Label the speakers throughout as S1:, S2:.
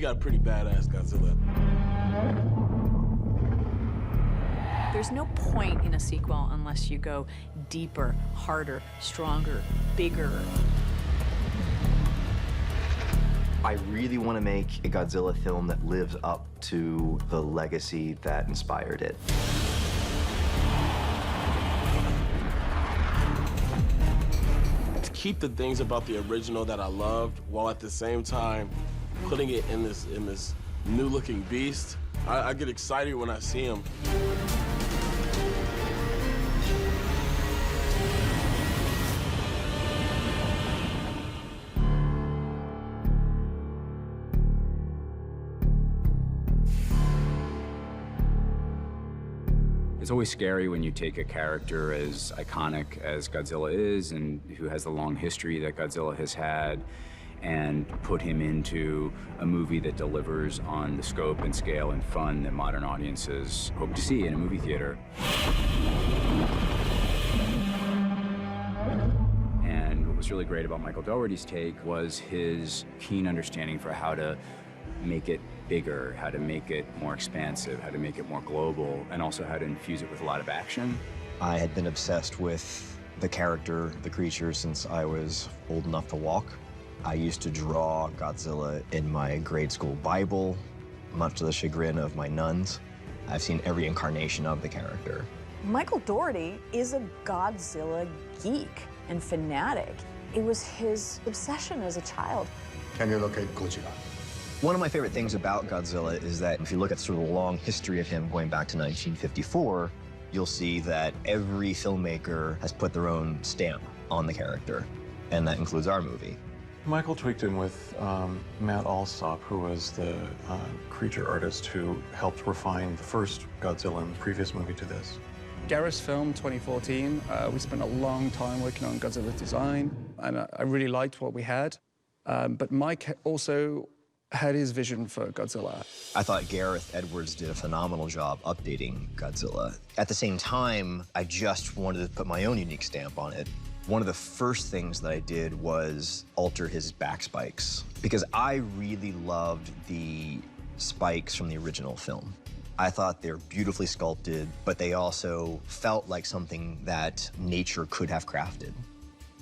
S1: got a pretty badass Godzilla.
S2: There's no point in a sequel unless you go deeper, harder, stronger, bigger.
S3: I really want to make a Godzilla film that lives up to the legacy that inspired it.
S1: To keep the things about the original that I loved, while at the same time putting it in this new-looking beast. I get excited when I see him.
S4: It's always scary when you take a character as iconic as Godzilla is and who has the long history that Godzilla has had and put him into a movie that delivers on the scope and scale and fun that modern audiences hope to see in a movie theater. And what was really great about Michael Dougherty's take was his keen understanding for how to make it bigger, how to make it more expansive, how to make it more global, and also how to infuse it with a lot of action.
S3: I had been obsessed with the character, the creature, since I was old enough to walk. I used to draw Godzilla in my grade school Bible, much to the chagrin of my nuns. I've seen every incarnation of the character.
S5: Michael Dougherty is a Godzilla geek and fanatic. It was his obsession as a child.
S6: Can you locate Godzilla?
S3: One of my favorite things about Godzilla is that if you look at sort of the long history of him going back to 1954, you'll see that every filmmaker has put their own stamp on the character, and that includes our movie.
S7: Michael tweaked in with Matt Alsop, who was the creature artist who helped refine the first Godzilla in the previous movie to this.
S8: Gareth's film, 2014, we spent a long time working on Godzilla design, and I really liked what we had. But Mike also had his vision for Godzilla.
S3: I thought Gareth Edwards did a phenomenal job updating Godzilla. At the same time, I just wanted to put my own unique stamp on it. One of the first things that I did was alter his back spikes, because I really loved the spikes from the original film. I thought they were beautifully sculpted, but they also felt like something that nature could have crafted.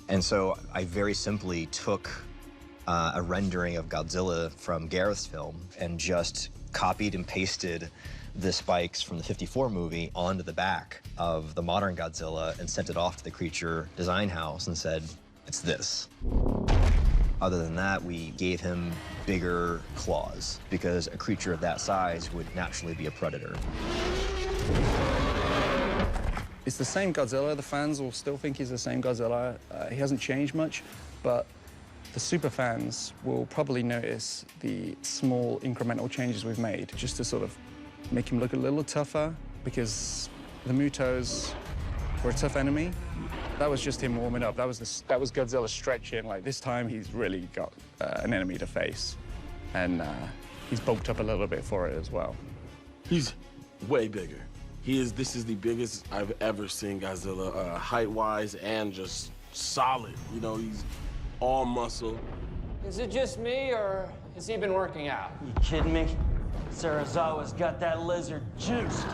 S3: And so I very simply took a rendering of Godzilla from Gareth's film and just copied and pasted the spikes from the '54 movie onto the back of the modern Godzilla and sent it off to the creature design house and said, it's this. Other than that, we gave him bigger claws because a creature of that size would naturally be a predator.
S8: It's the same Godzilla. The fans will still think he's the same Godzilla. He hasn't changed much, but the super fans will probably notice the small incremental changes we've made just to sort of make him look a little tougher, because the Mutos were a tough enemy. That was just him warming up. That was Godzilla stretching. Like, this time he's really got an enemy to face, and he's bulked up a little bit for it as well.
S1: He's way bigger. This is the biggest I've ever seen Godzilla, height-wise and just solid. You know, he's all muscle.
S9: Is it just me, or has he been working out?
S10: You kidding me? Sarazawa's got that lizard juiced.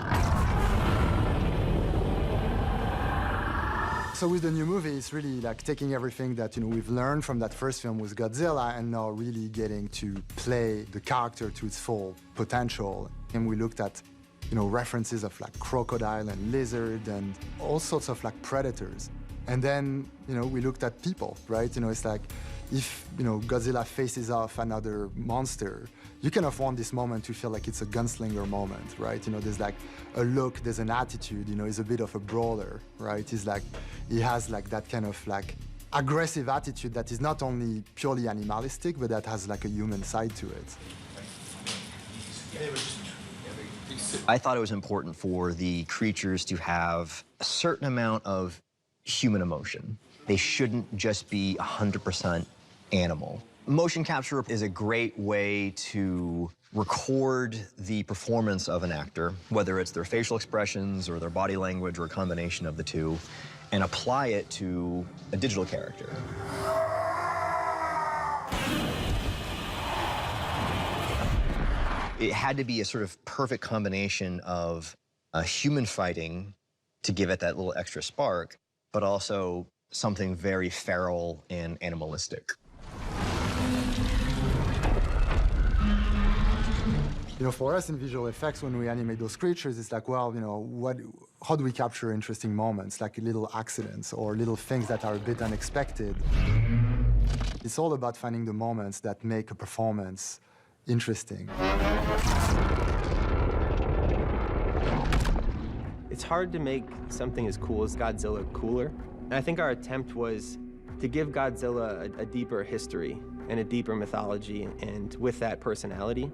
S6: So with the new movie, it's really like taking everything that we've learned from that first film with Godzilla and now really getting to play the character to its full potential. And we looked at references of like crocodile and lizard and all sorts of like predators. And then, we looked at people, right? It's like, if, Godzilla faces off another monster, you kind of want this moment to feel like it's a gunslinger moment, right? There's like a look, there's an attitude, he's a bit of a brawler, right? He has like that kind of like aggressive attitude that is not only purely animalistic, but that has like a human side to it.
S3: I thought it was important for the creatures to have a certain amount of human emotion. They shouldn't just be 100% animal. Motion capture is a great way to record the performance of an actor, whether it's their facial expressions or their body language or a combination of the two, and apply it to a digital character. It had to be a sort of perfect combination of human fighting to give it that little extra spark, but also something very feral and animalistic.
S6: You know, for us in visual effects, when we animate those creatures, it's like, well, you know, how do we capture interesting moments, like little accidents or little things that are a bit unexpected? It's all about finding the moments that make a performance interesting.
S11: It's hard to make something as cool as Godzilla cooler. And I think our attempt was to give Godzilla a deeper history and a deeper mythology, and with that personality,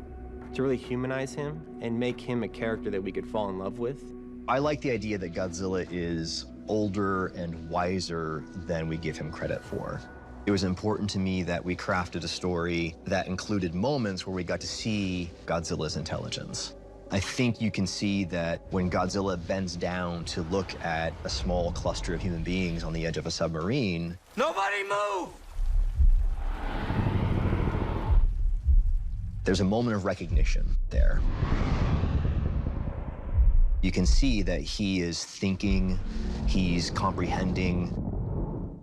S11: to really humanize him and make him a character that we could fall in love with.
S3: I like the idea that Godzilla is older and wiser than we give him credit for. It was important to me that we crafted a story that included moments where we got to see Godzilla's intelligence. I think you can see that when Godzilla bends down to look at a small cluster of human beings on the edge of a submarine,
S10: Nobody move!
S3: there's a moment of recognition there. You can see that he is thinking, he's comprehending,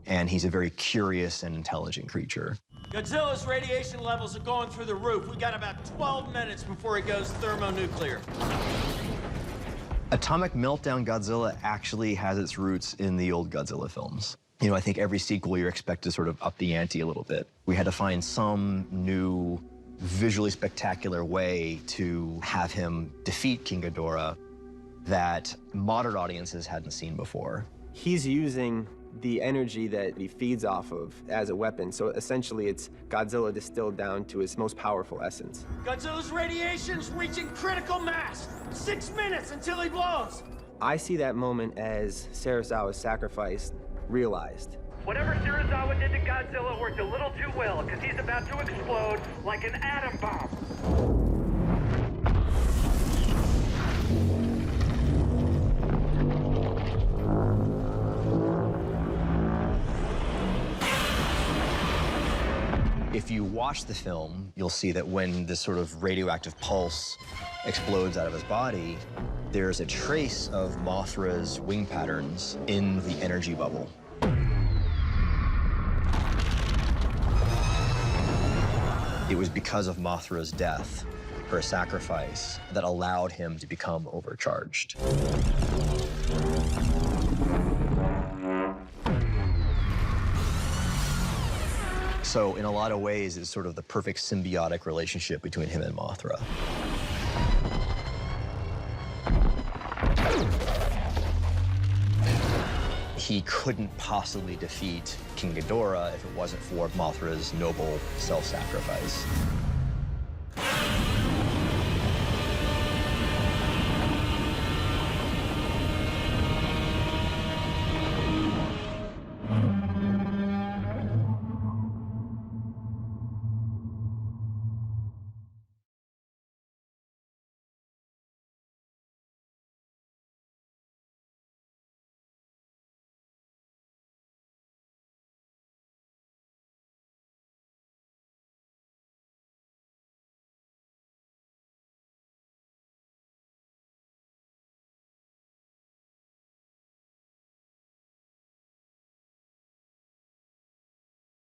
S3: and he's a very curious and intelligent creature.
S10: Godzilla's radiation levels are going through the roof. We got about 12 minutes before he goes thermonuclear.
S3: Atomic Meltdown Godzilla actually has its roots in the old Godzilla films. You know, I think every sequel you're expected to sort of up the ante a little bit. We had to find some new, visually spectacular way to have him defeat King Ghidorah that modern audiences hadn't seen before.
S11: He's using the energy that he feeds off of as a weapon. So essentially it's Godzilla distilled down to its most powerful essence.
S10: Godzilla's radiation's reaching critical mass. 6 minutes until he blows.
S11: I see that moment as Serizawa's sacrifice realized.
S12: Whatever Serizawa did to Godzilla worked a little too well, because he's about to explode like an atom bomb.
S3: If you watch the film, you'll see that when this sort of radioactive pulse explodes out of his body, there's a trace of Mothra's wing patterns in the energy bubble. It was because of Mothra's death, her sacrifice, that allowed him to become overcharged. So in a lot of ways, it's sort of the perfect symbiotic relationship between him and Mothra. He couldn't possibly defeat King Ghidorah if it wasn't for Mothra's noble self-sacrifice.